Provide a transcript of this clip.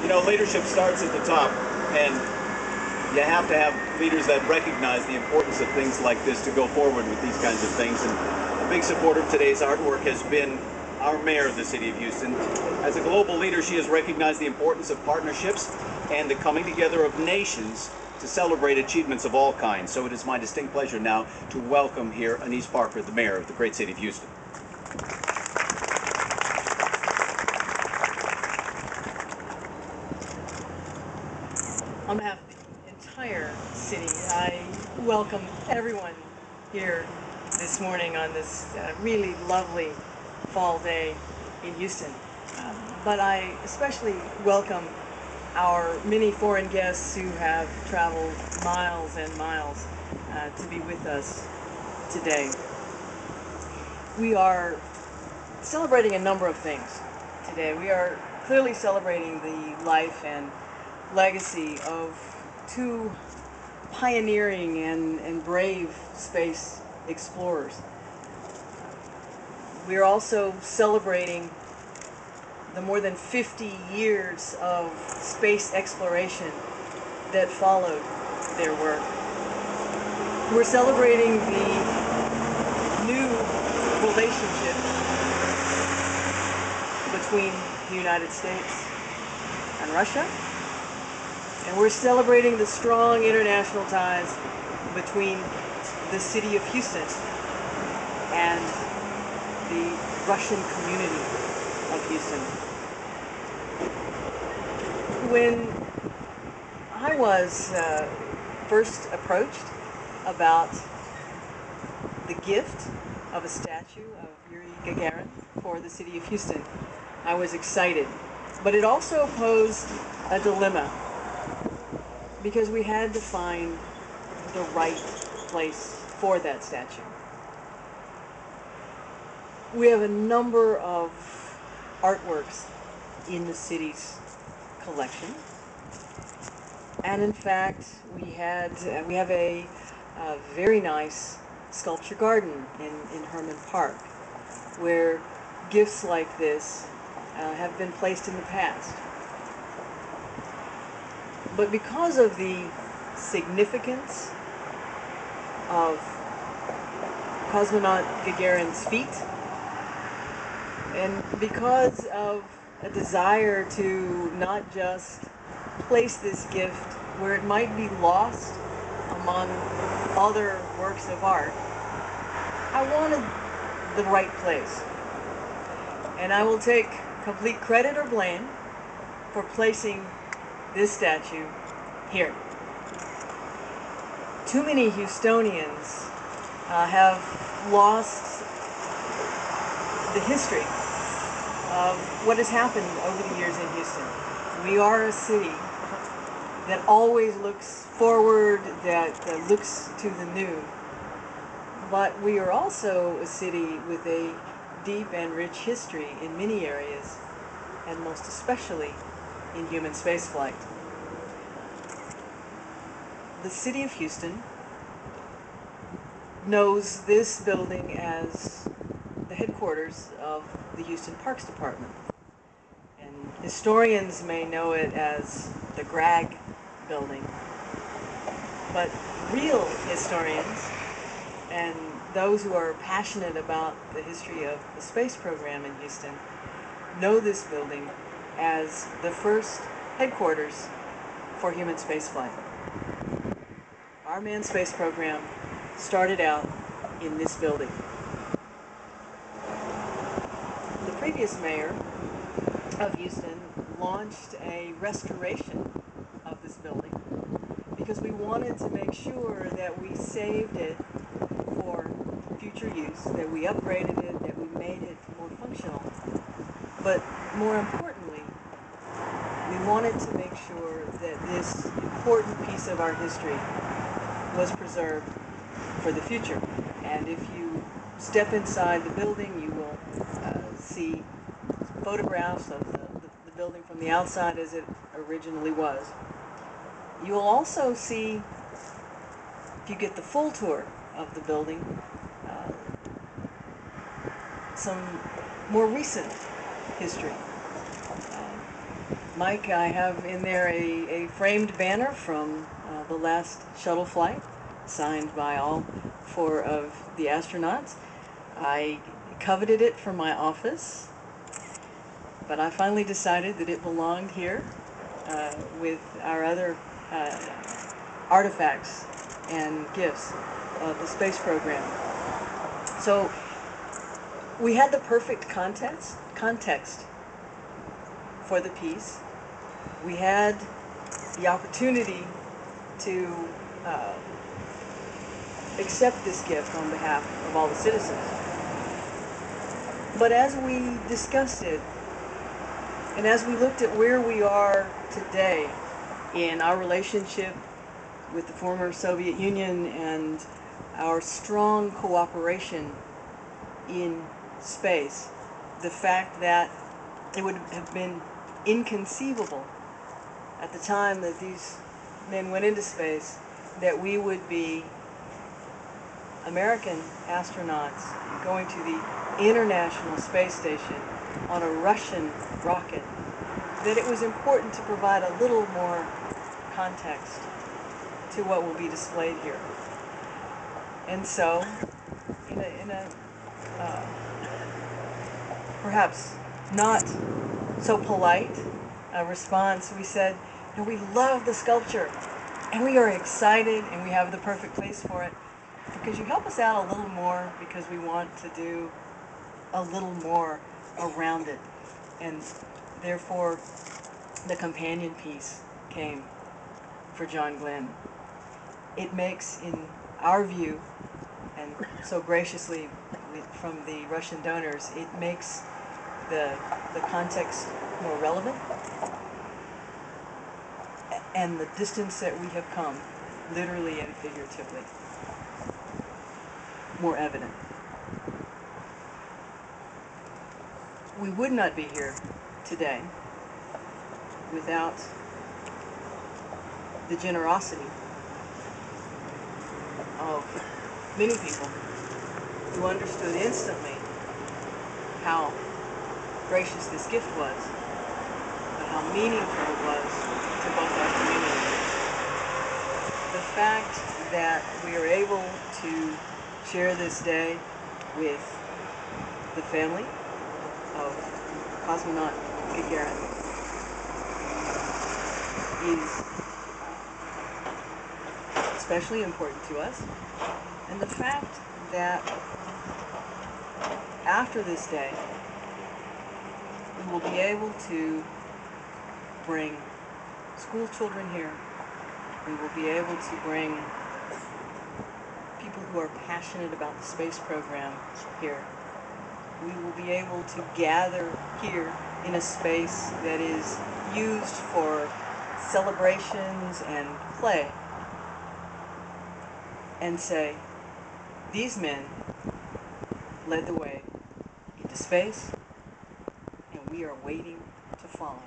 You know, leadership starts at the top, and you have to have leaders that recognize the importance of things like this to go forward with these kinds of things. And a big supporter of today's artwork has been our mayor of the city of Houston. As a global leader, she has recognized the importance of partnerships and the coming together of nations to celebrate achievements of all kinds. So it is my distinct pleasure now to welcome here Anise Parker, the mayor of the great city of Houston. On behalf of the entire city, I welcome everyone here this morning on this really lovely fall day in Houston. But I especially welcome our many foreign guests who have traveled miles and miles to be with us today. We are celebrating a number of things today. We are clearly celebrating the life and legacy of two pioneering and brave space explorers. We are also celebrating the more than 50 years of space exploration that followed their work. We're celebrating the new relationship between the United States and Russia. And we're celebrating the strong international ties between the city of Houston and the Russian community of Houston. When I was first approached about the gift of a statue of Yuri Gagarin for the city of Houston, I was excited. But it also posed a dilemma, because we had to find the right place for that statue. We have a number of artworks in the city's collection, and in fact we have a very nice sculpture garden in Herman Park, where gifts like this have been placed in the past. But because of the significance of Cosmonaut Gagarin's feat, and because of a desire to not just place this gift where it might be lost among other works of art, I wanted the right place. And I will take complete credit or blame for placing this statue here. Too many Houstonians have lost the history of what has happened over the years in Houston. We are a city that always looks forward, that looks to the new. But we are also a city with a deep and rich history in many areas, and most especially in human spaceflight. The city of Houston knows this building as the headquarters of the Houston Parks Department. And historians may know it as the Gragg Building. But real historians and those who are passionate about the history of the space program in Houston know this building as the first headquarters for human spaceflight. Our manned space program started out in this building. The previous mayor of Houston launched a restoration of this building because we wanted to make sure that we saved it for future use, that we upgraded it, that we made it more functional. But more importantly, we wanted to make sure that this important piece of our history was preserved for the future. And if you step inside the building, you will see photographs of the building from the outside as it originally was. You will also see, if you get the full tour of the building, some more recent history. Mike, I have in there a framed banner from the last shuttle flight, signed by all 4 of the astronauts. I coveted it for my office, but I finally decided that it belonged here with our other artifacts and gifts of the space program. So we had the perfect context for the piece. We had the opportunity to accept this gift on behalf of all the citizens. But as we discussed it, and as we looked at where we are today in our relationship with the former Soviet Union and our strong cooperation in space, the fact that it would have been inconceivable at the time that these men went into space that we would be American astronauts going to the International Space Station on a Russian rocket, that it was important to provide a little more context to what will be displayed here. And so, in a perhaps not so polite response, we said, "No, we love the sculpture, and we are excited, and we have the perfect place for it. Because you help us out a little more, because we want to do a little more around it." And therefore, the companion piece came for John Glenn. It makes, in our view, and so graciously from the Russian donors, it makes the context more relevant, and the distance that we have come, literally and figuratively, more evident. We would not be here today without the generosity of many people who understood instantly how gracious this gift was, but how meaningful it was to both our communities. The fact that we are able to share this day with the family of Cosmonaut Gagarin is especially important to us, and the fact that after this day we will be able to bring school children here, we will be able to bring people who are passionate about the space program here. We will be able to gather here in a space that is used for celebrations and play and say, these men led the way into space, and we are waiting to follow.